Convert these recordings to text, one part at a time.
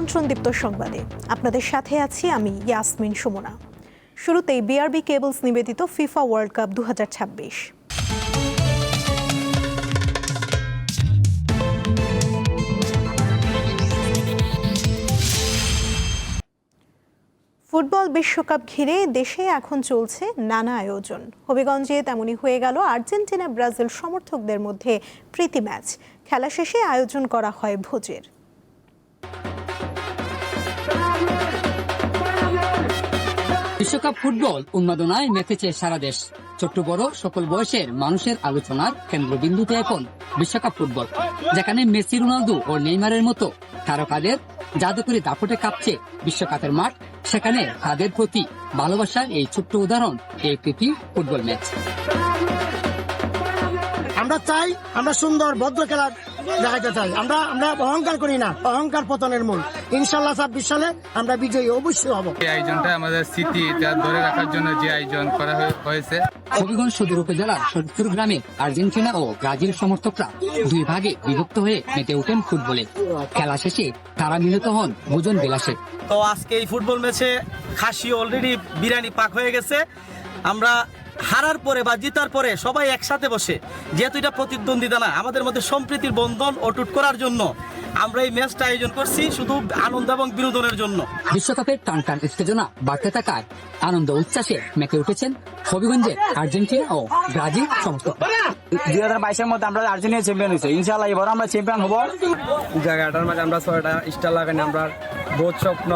আমন্ত্রণদীপ্ত সংবাদে আপনাদের সাথে আছি আমি ইয়াসমিন সুমনা। শুরুতেই বিআরবি কেবলস নিবেদিত ফিফা ওয়ার্ল্ড কাপ 2026। ফুটবল বিশ্বকাপ ঘিরে দেশে এখন চলছে নানা আয়োজন। হবিগঞ্জে তেমনই হয়ে গেল আর্জেন্টিনা ব্রাজিল সমর্থকদের মধ্যে প্রীতি ম্যাচ। খেলা শেষে আয়োজন করা হয় ভোজের। বিশ্বকাপ ফুটবল উন্মাদনায় মেতেছে সারা দেশ। ছোট্ট বড় সকল বয়সের মানুষের আলোচনার কেন্দ্রবিন্দুতে এখন বিশ্বকাপ ফুটবল, যেখানে মেসি, রোনালদো ও নেইমারের মতো তারকাদের জাদুকরি দাপটে কাঁপছে বিশ্বকাপের মাঠ। সেখানে তাদের প্রতি ভালোবাসার এই ছোট্ট উদাহরণ এই প্রীতি ফুটবল ম্যাচ। আমরা চাই আমরা সুন্দর ভদ্র খেলা দেখাতে চাই। আমরা অহংকার করি না, অহংকার পতনের মূল। ইনশাল্লাহ 26 সালে আমরা বিজয়ী অবশ্যই হব। এই আয়োজনটা আমাদের স্মৃতিটা ধরে রাখার জন্য যে আয়োজন করা হয়েছে। হবিগঞ্জ সদর উপজেলার সদরপুর গ্রামে আর্জেন্টিনা ও ব্রাজিল সমর্থকরা দুই ভাগে বিভক্ত হয়ে মেতে ওঠেন ফুটবলে। খেলা শেষে তারা মিলিত হন ভোজন বিলাসে। তো আজকে এই ফুটবল ম্যাচে খাসি অলরেডি বিরিয়ানি পাক হয়ে গেছে। আমরা হারার পরে বা জিতার পরে সবাই একসাথে বসে, যেহেতু এটা প্রতিদ্বন্দ্বিতা না, আমাদের মধ্যে সম্প্রীতির বন্ধন অটুট করার জন্য আমরা এই ম্যাচটা আয়োজন করছি, শুধু আনন্দ এবং বিনোদনের জন্য। বিশ্বকাপের টান টান উত্তেজনা বাড়তে থাকায় আনন্দ উচ্ছ্বাসে মেতে উঠেছেন হবিগঞ্জের আর্জেন্টিনা ও ব্রাজিল সমর্থক। 2022-এর মধ্যে আমরা আর্জেন্টিনা চ্যাম্পিয়ন হয়েছি, ইনশাআল্লাহ এবার আমরা চ্যাম্পিয়ন হব। জায়গাটার মাঝে আমরা 6টা স্টার লাগানি, আমরা বহুত স্বপ্ন।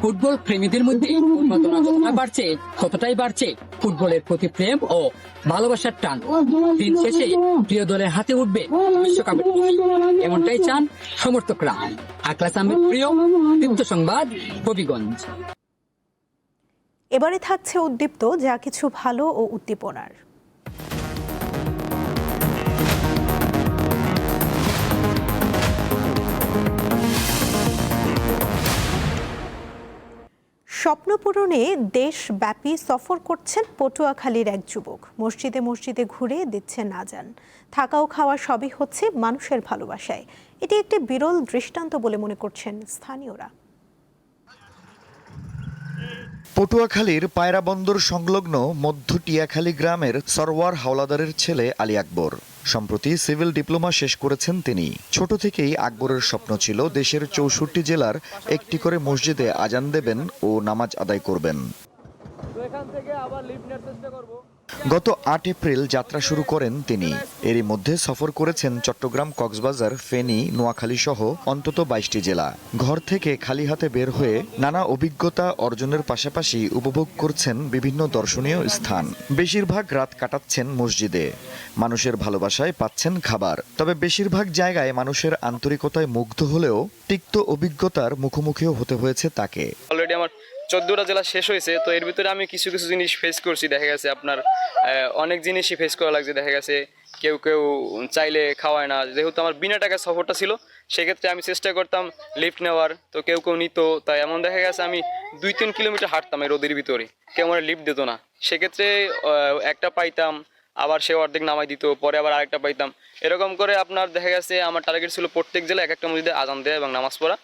ফুটবল প্রেমীদের মধ্যে উন্মাদনা যতটা বাড়ছে ততটাই বাড়ছে ফুটবলের প্রতি প্রেম ও ভালোবাসার টান। দিন শেষে প্রিয় দলের হাতে উঠবে বিশ্বকাপের ট্রফি, এমনটাই চান সমর্থকরা। আকলাস আহমেদ প্রিয়, দীপ্ত সংবাদ, হবিগঞ্জ। এবারে থাকছে উদ্দীপ্ত যা কিছু ভালো ও উদ্দীপনার। স্বপ্ন পূরণে দেশব্যাপী সফর করছেন পটুয়াখালীর এক যুবক। মসজিদে মসজিদে ঘুরে দিচ্ছেন আজান। থাকা ও খাওয়া সবই হচ্ছে মানুষের ভালোবাসায়। এটি একটি বিরল দৃষ্টান্ত বলে মনে করছেন স্থানীয়রা। পটুয়াখালীর পায়রা বন্দর সংলগ্ন মধ্য টিয়াখালী গ্রামের সরওয়ার হাওলাদারের ছেলে আলী আকবর। সম্প্রতি সিভিল ডিপ্লোমা শেষ করেছেন তিনি। ছোট থেকেই আকবরের স্বপ্ন ছিল দেশের 64 জেলার একটি করে মসজিদে আজান দেবেন ও নামাজ আদায় করবেন। গত 8 এপ্রিল যাত্রা শুরু করেন তিনি। এরই মধ্যে সফর করেছেন চট্টগ্রাম, কক্সবাজার, ফেনী, নোয়াখালী সহ অন্তত 22টি জেলা। ঘর থেকে খালি হাতে বের হয়ে নানা অভিজ্ঞতা অর্জনের পাশাপাশি উপভোগ করছেন বিভিন্ন দর্শনীয় স্থান। বেশিরভাগ রাত কাটাচ্ছেন মসজিদে। মানুষের ভালোবাসায় পাচ্ছেন খাবার। তবে বেশিরভাগ জায়গায় মানুষের আন্তরিকতায় মুগ্ধ হলেও তিক্ত অভিজ্ঞতার মুখোমুখিও হতে হয়েছে তাকে। অলরেডি আমার 14টা জেলা শেষ হয়েছে, তো এর ভিতরে আমি কিছু কিছু জিনিস ফেস করছি। দেখা গেছে আপনার অনেক জিনিসই ফেস করা লাগছে। দেখা গেছে কেউ কেউ চাইলে খাওয়ায় না। যেহেতু আমার বিনা টাকায় সফরটা ছিল, সেক্ষেত্রে আমি চেষ্টা করতাম লিফট নেওয়ার, তো কেউ কেউ নিত। তাই এমন দেখা গেছে আমি 2-3 কিলোমিটার হাঁটতাম এই রোদের ভিতরে, কেউ আমার লিফট দিত না। সেক্ষেত্রে একটা পাইতাম, আবার সে অর্ধেক নামাই দিত, পরে আবার আরেকটা পাইতাম। এরকম করে আপনার দেখা গেছে আমার টার্গেট ছিল প্রত্যেক জেলা এক একটা মসজিদে আজান দেয়া এবং নামাজ পড়া।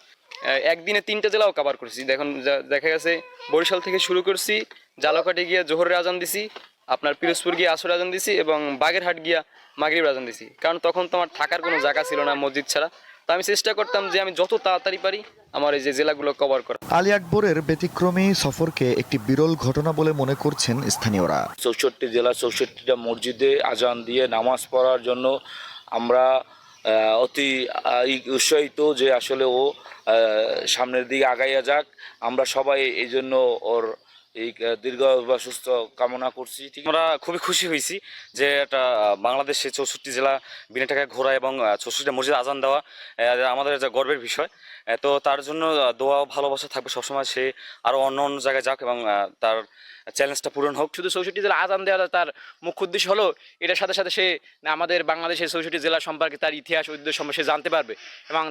একদিনে 3টা জেলাও কভার করছি। দেখুন, দেখা গেছে বরিশাল থেকে শুরু করছি, জালাকাঠি গিয়ে জোহরের আজান দিছি, আপনার পিরোজপুর গিয়ে আসরের আজান দিছি এবং বাগেরহাট গিয়া মাগরিবের আজান দিছি। কারণ তখন তো আমার থাকার কোনো জায়গা ছিল না মসজিদ ছাড়া। তো আমি চেষ্টা করতাম যে আমি যত তাড়াতাড়ি পারি আমার এই যে জেলাগুলো কভার করা। আলী আকবরের ব্যতিক্রমী সফরকে একটি বিরল ঘটনা বলে মনে করছেন স্থানীয়রা। 64 জেলা 64টা মসজিদে আজান দিয়ে নামাজ পড়ার জন্য আমরা অতি উৎসাহিত যে আসলে ও সামনের দিকে আগাইয়া যাক। আমরা সবাই এই জন্য ওর এই দীর্ঘ বা সুস্থ কামনা করছি। আমরা খুবই খুশি হয়েছি যে একটা বাংলাদেশে 64 জেলা বিনা টাকায় ঘোরা এবং 64টা মসজিদ আজান দেওয়া আমাদের একটা গর্বের বিষয়। তো তার জন্য দোয়া ভালোবাসা থাকবে সবসময়। সে আরও অন্য অন্য জায়গায় যাক এবং তার চ্যালেঞ্জটা পূরণ হোক। শুধু 64 জেলা আজান দেওয়া তার মুখ্য উদ্দেশ্য হলো, এটার সাথে সাথে সে আমাদের বাংলাদেশের 64 জেলা সম্পর্কে, তার ইতিহাস ঐতিহ্য সম্পর্কে সে জানতে পারবে এবং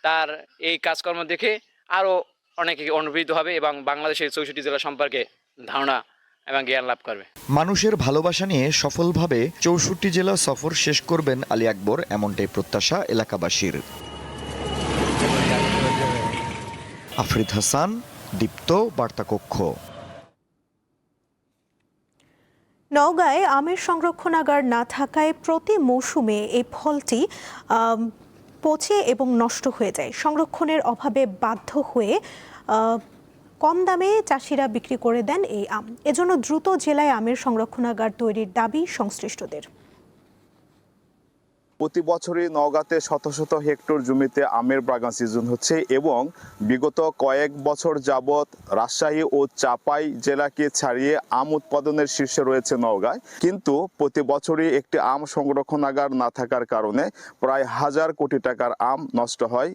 তার এই কাজকর্ম দেখে আরও অনেকে অনুপ্রাণিত হবে এবং বাংলাদেশের 64 জেলা সম্পর্কে ধারণা এবং জ্ঞান লাভ করবে। মানুষের ভালোবাসা নিয়ে সফলভাবে 64 জেলা সফর শেষ করবেন আলী আকবর, এমনটাই প্রত্যাশা এলাকাবাসীর। আফরিদ হাসান, দীপ্ত বার্তাকক্ষ। নওগাঁয় আমের সংরক্ষণাগার না থাকায় প্রতি মৌসুমে এই ফলটি পচে এবং নষ্ট হয়ে যায়। সংরক্ষণের অভাবে বাধ্য হয়ে কম দামে চাষিরা বিক্রি করে দেন এই আম। এজন্য দ্রুত জেলায় আমের সংরক্ষণাগার তৈরির দাবি সংশ্লিষ্টদের। প্রতি বছরই নওগাঁতে শত শত হেক্টর জমিতে আমের বাগান সিজন হচ্ছে এবং বিগত কয়েক বছর যাবৎ রাজশাহী ও চাপাই জেলাকে ছাড়িয়ে আম উৎপাদনের শীর্ষে রয়েছে নওগাঁ। কিন্তু প্রতি বছরই একটি আম সংরক্ষণাগার না থাকার কারণে প্রায় 1000 কোটি টাকার আম নষ্ট হয়।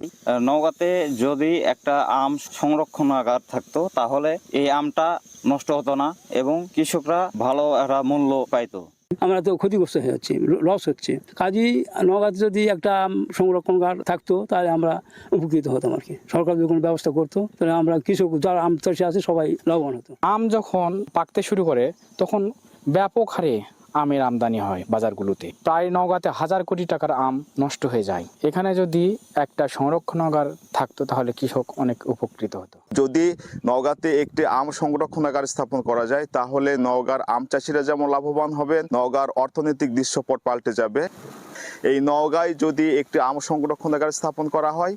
নওগাঁতে যদি একটা আম সংরক্ষণাগার থাকতো তাহলে এই আমটা নষ্ট হতো না এবং কৃষকরা ভালো একটা মূল্য পাইতো। আমরা তো ক্ষতিগ্রস্ত হয়ে যাচ্ছি, লস হচ্ছে। কাজেই নওগাঁতে যদি একটা সংরক্ষণাগার থাকতো তাহলে আমরা উপকৃত হতাম আর কি। সরকার যদি কোনো ব্যবস্থা করতো তাহলে আমরা কৃষক যারা আম চাষি আছে সবাই লাভবান হতো। আম যখন পাকতে শুরু করে তখন ব্যাপক হারে আমের আমদানি হয় বাজারগুলোতে। প্রায় নওগাঁতে 1000 কোটি টাকার আম নষ্ট হয়ে যায়। এখানে যদি একটা সংরক্ষণাগার থাকতো তাহলে কৃষক অনেক উপকৃত হতো। যদি নওগাঁতে একটি আম সংরক্ষণাগার স্থাপন করা যায় তাহলে নওগাঁর আম চাষিরা যেমন লাভবান হবেন, নওগাঁর অর্থনৈতিক দৃশ্যপট পাল্টে যাবে। এই নওগাঁয় যদি একটি আম সংরক্ষণাগার স্থাপন করা হয়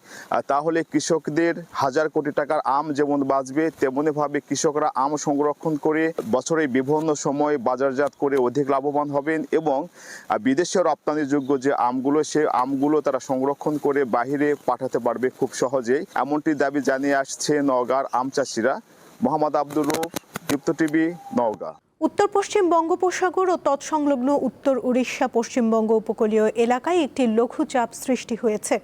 তাহলে কৃষকদের 1000 কোটি টাকার আম যেমন বাঁচবে, তেমনিভাবে কৃষকরা আম সংরক্ষণ করে বছরে বিভিন্ন সময় বাজারজাত করে অধিক লাভবান হবেন এবং বিদেশে রপ্তানিযোগ্য যে আমগুলো সেই আমগুলো তারা সংরক্ষণ করে বাহিরে পাঠাতে পারবে খুব সহজেই। এমনটি দাবি জানিয়ে আসছে নওগাঁর আম চাষিরা। মোহাম্মদ আব্দুর রউফ, দীপ্ত টিভি, নওগাঁ। উত্তর পশ্চিম বঙ্গোপসাগর ও তৎসংলগ্ন উত্তর উড়িষ্যা পশ্চিমবঙ্গ উপকূলীয় এলাকায় একটি লঘুচাপ সৃষ্টি হয়েছে।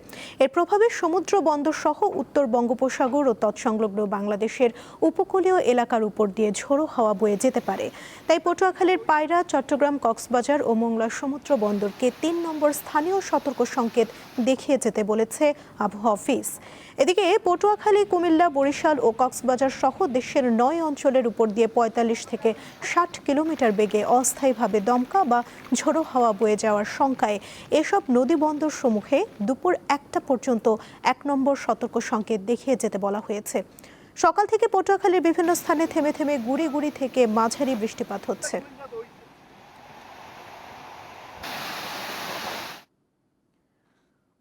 এর প্রভাবে সমুদ্র বন্দর সহ উত্তর বঙ্গোপসাগর ও তৎসংলগ্ন বাংলাদেশের উপকূলীয় এলাকার উপর দিয়ে ঝোড়ো হাওয়া বয়ে যেতে পারে। তাই পটুয়াখালীর পায়রা, চট্টগ্রাম, কক্সবাজার ও মোংলা সমুদ্র বন্দরকে 3 নম্বর স্থানীয় সতর্ক সংকেত দেখিয়ে যেতে বলেছে আবহাওয়া অফিস। এদিকে পটুয়াখালী, কুমিল্লা, বরিশাল ও কক্সবাজার সহ দেশের 9 অঞ্চলের উপর দিয়ে 45 থেকে 60 কিলোমিটার বেগে অস্থায়ীভাবে দমকা বা ঝোড়ো হাওয়া বয়ে যাওয়ার শঙ্কায় এসব নদী বন্দর সমূহে দুপুর 1টা পর্যন্ত 1 নম্বর সতর্ক সংকেত দেখিয়ে যেতে বলা হয়েছে। সকাল থেকে পটুয়াখালীর বিভিন্ন স্থানে থেমে থেমে গুড়ি গুড়ি থেকে মাঝারি বৃষ্টিপাত হচ্ছে।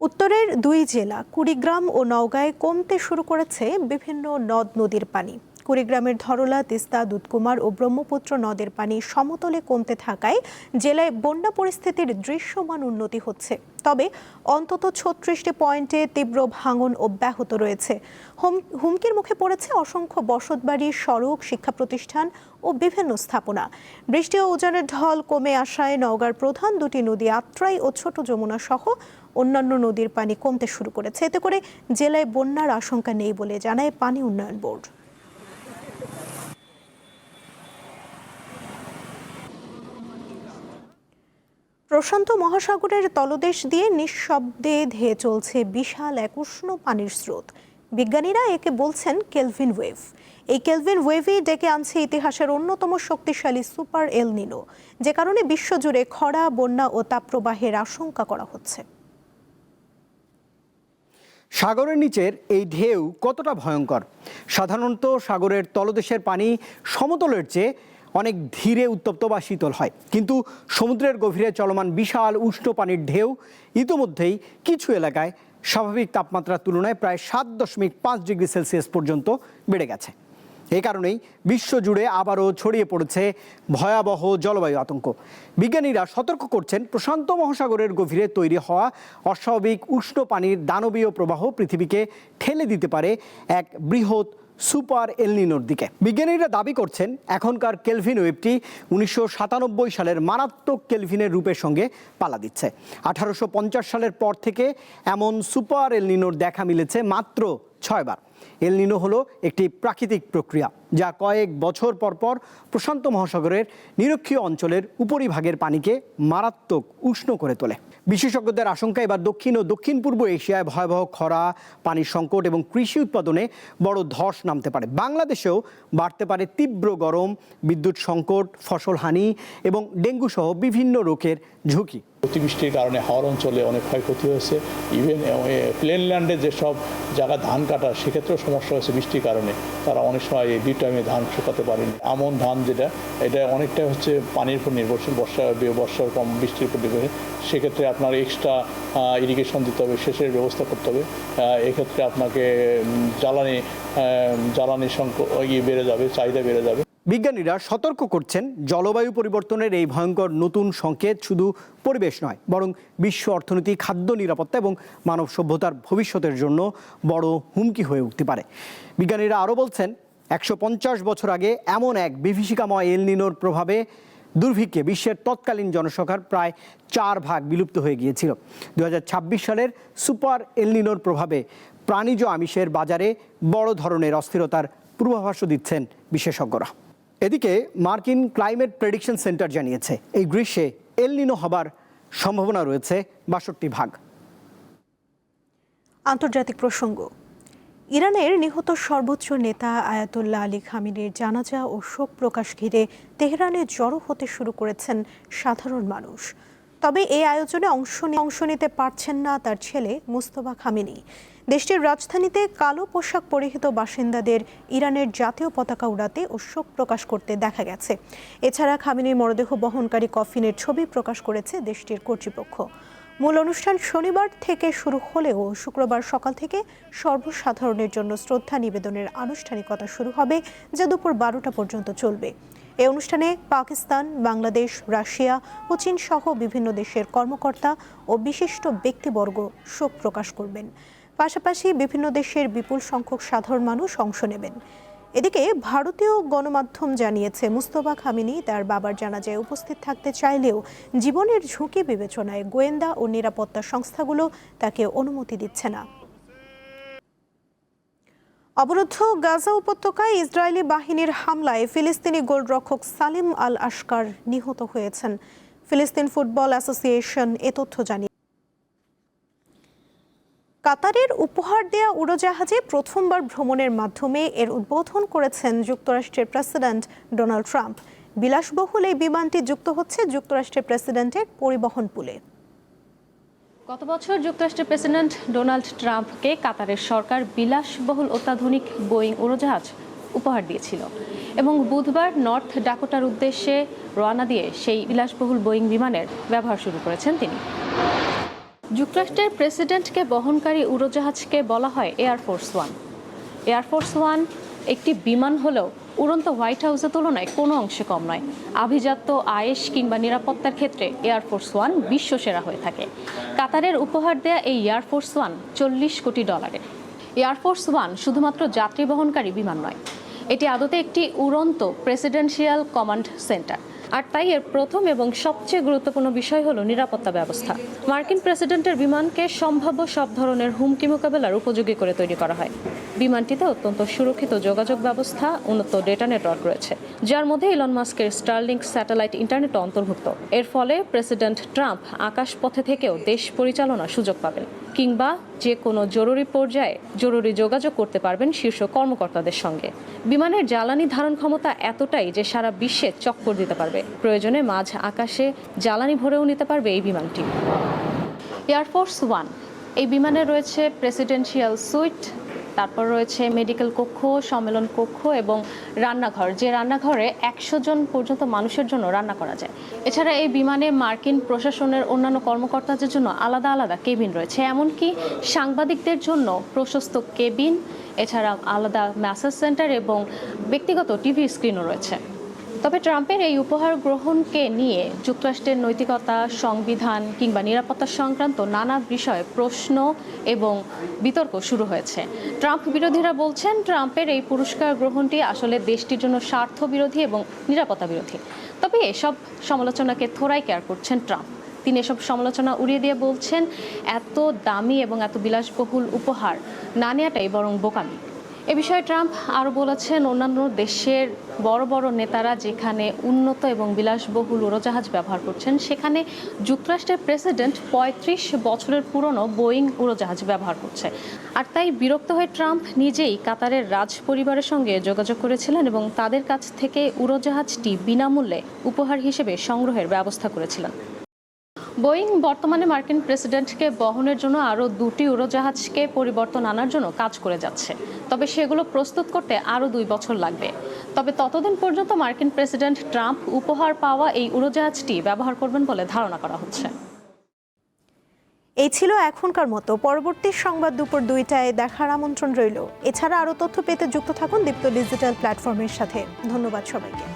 উত্তরের 2 জেলা কুড়িগ্রাম ও নওগাঁয় কমতে শুরু করেছে বিভিন্ন নদ নদীর পানি। কুড়িগ্রামের ধরলা, তিস্তা, দুধকুমার ও ব্রহ্মপুত্র নদের পানি সমতলে কমতে থাকায় জেলায় বন্যা পরিস্থিতির দৃশ্যমান উন্নতি হচ্ছে। তবে অন্তত 36টি পয়েন্টে তীব্র ভাঙন অব্যাহত রয়েছে। হুমকির মুখে পড়েছে অসংখ্য বসতবাড়ি, সড়ক, শিক্ষা প্রতিষ্ঠান ও বিভিন্ন স্থাপনা। বৃষ্টি ও উজানের ঢল কমে আসায় নওগাঁর প্রধান 2টি নদী আত্রাই ও ছোট যমুনা সহ অন্যান্য নদীর পানি কমতে শুরু করেছে। এতে করে জেলায় বন্যার আশঙ্কা নেই বলে জানায় পানি উন্নয়ন বোর্ড। প্রশান্ত মহাসাগরের তলদেশ দিয়ে নিঃশব্দে ধেয়ে চলছে বিশাল এক উষ্ণ পানির স্রোত। বিজ্ঞানীরা একে বলছেন কেলভিন ওয়েভ। এই কেলভিন ওয়েভই ডেকে আনছে ইতিহাসের অন্যতম শক্তিশালী সুপার এল নিনো, যে কারণে বিশ্বজুড়ে খরা, বন্যা ও তাপপ্রবাহের আশঙ্কা করা হচ্ছে। সাগরের নিচের এই ঢেউ কতটা ভয়ঙ্কর? সাধারণত সাগরের তলদেশের পানি সমতলের চেয়ে অনেক ধীরে উত্তপ্ত বা শীতল হয়, কিন্তু সমুদ্রের গভীরে চলমান বিশাল উষ্ণ পানির ঢেউ ইতোমধ্যেই কিছু এলাকায় স্বাভাবিক তাপমাত্রার তুলনায় প্রায় 7.5 ডিগ্রি সেলসিয়াস পর্যন্ত বেড়ে গেছে। এই কারণেই বিশ্বজুড়ে আবারও ছড়িয়ে পড়েছে ভয়াবহ জলবায়ু আতঙ্ক। বিজ্ঞানীরা সতর্ক করছেন, প্রশান্ত মহাসাগরের গভীরে তৈরি হওয়া অস্বাভাবিক উষ্ণ পানির দানবীয় প্রবাহ পৃথিবীকে ঠেলে দিতে পারে এক বৃহৎ সুপার এল নিনোর দিকে। বিজ্ঞানীরা দাবি করছেন এখনকার কেলভিন ওয়েভটি 1997 সালের মারাত্মক কেলভিনের রূপের সঙ্গে পাল্লা দিচ্ছে। 1850 সালের পর থেকে এমন সুপার এল নিনোর দেখা মিলেছে মাত্র 6 বার। এল নিনো হলো একটি প্রাকৃতিক প্রক্রিয়া যা কয়েক বছর পর পর প্রশান্ত মহাসাগরের নিরক্ষীয় অঞ্চলের উপরিভাগের পানিকে মারাত্মক উষ্ণ করে তোলে। বিশেষজ্ঞদের আশঙ্কা এবার দক্ষিণ ও দক্ষিণ পূর্ব এশিয়ায় ভয়াবহ খরা, পানির সংকট এবং কৃষি উৎপাদনে বড় ধস নামতে পারে। বাংলাদেশেও বাড়তে পারে তীব্র গরম, বিদ্যুৎ সংকট, ফসল হানি এবং ডেঙ্গু সহ বিভিন্ন রোগের ঝুঁকি। অতিবৃষ্টির কারণে হাওর অঞ্চলে অনেক ক্ষয়ক্ষতি হয়েছে। ইভেন প্লেনল্যান্ডে যেসব জায়গা ধান কাটার সেক্ষেত্রেও সমস্যা হয়েছে বৃষ্টির কারণে। তারা অনেক সময় এই 2 টাইমে ধান শুকাতে পারেনি। আমন ধান যেটা, এটা অনেকটা হচ্ছে পানির উপর নির্ভরশীল, বর্ষার কম বৃষ্টির উপর নির্ভরশীল। সেক্ষেত্রে আপনার এক্সট্রা ইরিগেশন দিতে হবে, সেচের ব্যবস্থা করতে হবে। এক্ষেত্রে আপনাকে জ্বালানি বেড়ে যাবে, চাহিদা বেড়ে যাবে। বিজ্ঞানীরা সতর্ক করছেন, জলবায়ু পরিবর্তনের এই ভয়ঙ্কর নতুন সংকেত শুধু পরিবেশ নয়, বরং বিশ্ব অর্থনীতি, খাদ্য নিরাপত্তা এবং মানব সভ্যতার ভবিষ্যতের জন্য বড় হুমকি হয়ে উঠতে পারে। বিজ্ঞানীরা আরও বলছেন, 150 বছর আগে এমন এক বিভীষিকাময় এল নিনোর প্রভাবে দুর্ভিক্ষে বিশ্বের তৎকালীন জনসংখ্যার প্রায় 4 ভাগ বিলুপ্ত হয়ে গিয়েছিল। 2026 সালের সুপার এল নিনোর প্রভাবে প্রাণীজ আমিষের বাজারে বড় ধরনের অস্থিরতার পূর্বাভাসও দিচ্ছেন বিশেষজ্ঞরা। এদিকে মার্কিন ক্লাইমেট প্রেডিকশন সেন্টার জানিয়েছে, এই গ্রীষ্মে এল নিনো হবার সম্ভাবনা রয়েছে 62 ভাগ। আন্তর্জাতিক প্রসঙ্গ। ইরানের নিহত সর্বোচ্চ নেতা আয়াতুল্লাহ আলী খামেনির জানাজা ও শোক প্রকাশ ঘিরে তেহরানে জড়ো হতে শুরু করেছেন সাধারণ মানুষ। তবে এই আয়োজনে অংশ নিতে পারছেন না তার ছেলে মুস্তফা খামেনি। দেশটির রাজধানীতে কালো পোশাক পরিহিত বাসিন্দাদের ইরানের জাতীয় পতাকা উড়াতে ও শোক প্রকাশ করতে দেখা গেছে। এছাড়া খামেনির মরদেহ বহনকারী কফিনের ছবি প্রকাশ করেছে দেশটির কর্তৃপক্ষ। মূল অনুষ্ঠান শনিবার থেকে শুরু হলেও শুক্রবার সকাল থেকে সর্বসাধারণের জন্য শ্রদ্ধা নিবেদনের আনুষ্ঠানিকতা শুরু হবে, যা দুপুর 12টা পর্যন্ত চলবে। এই অনুষ্ঠানে পাকিস্তান, বাংলাদেশ, রাশিয়া ও চীন সহ বিভিন্ন দেশের কর্মকর্তা ও বিশিষ্ট ব্যক্তিবর্গ শোক প্রকাশ করবেন। পাশাপাশি বিভিন্ন দেশের বিপুল সংখ্যক সাধারণ মানুষ অংশ নেবেন। এদিকে ভারতীয় গণমাধ্যম জানিয়েছে, মুস্তফা খামেনি তার বাবার জানাজায় উপস্থিত থাকতে চাইলেও জীবনের ঝুঁকি বিবেচনায় গোয়েন্দা ও নিরাপত্তা সংস্থাগুলো তাকে অনুমতি দিচ্ছে না। অবরুদ্ধ গাজা উপত্যকায় ইসরায়েলি বাহিনীর হামলায় ফিলিস্তিনি গোলরক্ষক সালিম আল আশকার নিহত হয়েছেন। ফিলিস্তিন ফুটবল অ্যাসোসিয়েশন এ তথ্য জানিয়েছে। কাতারের উপহার দেয়া উড়োজাহাজে প্রথমবার ভ্রমণের মাধ্যমে এর উদ্বোধন করেছেন যুক্তরাষ্ট্রের প্রেসিডেন্ট ডোনাল্ড ট্রাম্প। বিলাসবহুল এই বিমানটি যুক্ত হচ্ছে যুক্তরাষ্ট্রের প্রেসিডেন্টের পরিবহন পুলে। গত বছর যুক্তরাষ্ট্রের প্রেসিডেন্ট ডোনাল্ড ট্রাম্পকে কাতারের সরকার বিলাসবহুল অত্যাধুনিক বোয়িং উড়োজাহাজ উপহার দিয়েছিল এবং বুধবার নর্থ ডাকোটার উদ্দেশ্যে রওনা দিয়ে সেই বিলাসবহুল বোয়িং বিমানের ব্যবহার শুরু করেছেন তিনি। যুক্তরাষ্ট্রের প্রেসিডেন্টকে বহনকারী উড়োজাহাজকে বলা হয় এয়ারফোর্স ওয়ান। এয়ারফোর্স ওয়ান একটি বিমান হলেও উড়ন্ত হোয়াইট হাউসের তুলনায় কোনো অংশে কম নয়। আভিজাত্য, আয়েশ কিংবা নিরাপত্তার ক্ষেত্রে এয়ারফোর্স ওয়ান বিশ্বসেরা হয়ে থাকে। কাতারের উপহার দেয়া এই এয়ারফোর্স ওয়ান $40 কোটি। এয়ারফোর্স ওয়ান শুধুমাত্র যাত্রী বহনকারী বিমান নয়, এটি আদতে একটি উড়ন্ত প্রেসিডেন্সিয়াল কমান্ড সেন্টার। আর তাই এর প্রথম এবং সবচেয়ে গুরুত্বপূর্ণ বিষয় হলো নিরাপত্তা ব্যবস্থা। মার্কিন প্রেসিডেন্টের বিমানকে সম্ভাব্য সব ধরনের হুমকি মোকাবেলার উপযোগী করে তৈরি করা হয়। বিমানটিতে অত্যন্ত সুরক্ষিত যোগাযোগ ব্যবস্থা, উন্নত ডেটা নেটওয়ার্ক রয়েছে, যার মধ্যে ইলন মাস্কের স্টারলিংক স্যাটেলাইট ইন্টারনেট অন্তর্ভুক্ত। এর ফলে প্রেসিডেন্ট ট্রাম্প আকাশপথে থেকেও দেশ পরিচালনার সুযোগ পাবেন, কিংবা যে কোনো জরুরি পর্যায়ে জরুরি যোগাযোগ করতে পারবেন শীর্ষ কর্মকর্তাদের সঙ্গে। বিমানের জ্বালানি ধারণ ক্ষমতা এতটাই যে সারা বিশ্বে চক্কর দিতে পারবে। প্রয়োজনে মাঝ আকাশে জ্বালানি ভরেও নিতে পারবে এই বিমানটি। এয়ারফোর্স ওয়ান এই বিমানে রয়েছে প্রেসিডেন্সিয়াল সুইট, তারপর রয়েছে মেডিকেল কক্ষ, সম্মেলন কক্ষ এবং রান্নাঘর, যে রান্নাঘরে 100 জন পর্যন্ত মানুষের জন্য রান্না করা যায়। এছাড়া এই বিমানে মার্কিন প্রশাসনের অন্যান্য কর্মকর্তাদের জন্য আলাদা আলাদা কেবিন রয়েছে, এমনকি সাংবাদিকদের জন্য প্রশস্ত কেবিন, এছাড়া আলাদা ম্যাসেজ সেন্টার এবং ব্যক্তিগত টিভি স্ক্রিনও রয়েছে। তবে ট্রাম্পের এই উপহার গ্রহণকে নিয়ে যুক্তরাষ্ট্রের নৈতিকতা, সংবিধান কিংবা নিরাপত্তা সংক্রান্ত নানা বিষয়ে প্রশ্ন এবং বিতর্ক শুরু হয়েছে। ট্রাম্প বিরোধীরা বলছেন, ট্রাম্পের এই পুরস্কার গ্রহণটি আসলে দেশটির জন্য স্বার্থ বিরোধী এবং নিরাপত্তা বিরোধী। তবে এসব সমালোচনাকে থোড়াই কেয়ার করছেন ট্রাম্প। তিনি এসব সমালোচনা উড়িয়ে দিয়ে বলছেন, এত দামি এবং এত বিলাসবহুল উপহার না নেওয়াটাই বরং বোকামি। এ বিষয়ে ট্রাম্প আরও বলেছেন, অন্যান্য দেশের বড় বড় নেতারা যেখানে উন্নত এবং বিলাসবহুল উড়োজাহাজ ব্যবহার করছেন, সেখানে যুক্তরাষ্ট্রের প্রেসিডেন্ট 35 বছরের পুরনো বোয়িং উড়োজাহাজ ব্যবহার করছে। আর তাই বিরক্ত হয়ে ট্রাম্প নিজেই কাতারের রাজ পরিবারের সঙ্গে যোগাযোগ করেছিলেন এবং তাদের কাছ থেকে উড়োজাহাজটি বিনামূল্যে উপহার হিসেবে সংগ্রহের ব্যবস্থা করেছিলেন। বোয়িং বর্তমানে মার্কিন প্রেসিডেন্টকে বহনের জন্য আরও 2টি উড়োজাহাজকে পরিবর্তন আনার জন্য কাজ করে যাচ্ছে, তবে সেগুলো প্রস্তুত করতে আরও 2 বছর লাগবে। তবে ততদিন পর্যন্ত মার্কিন প্রেসিডেন্ট ট্রাম্প উপহার পাওয়া এই উড়োজাহাজটি ব্যবহার করবেন বলে ধারণা করা হচ্ছে। এই ছিল এখনকার মতো। পরবর্তী সংবাদ দুপুর 2টায় দেখার আমন্ত্রণ রইল। এছাড়া আরও তথ্য পেতে যুক্ত থাকুন দীপ্ত ডিজিটাল প্ল্যাটফর্মের সাথে। ধন্যবাদ সবাইকে।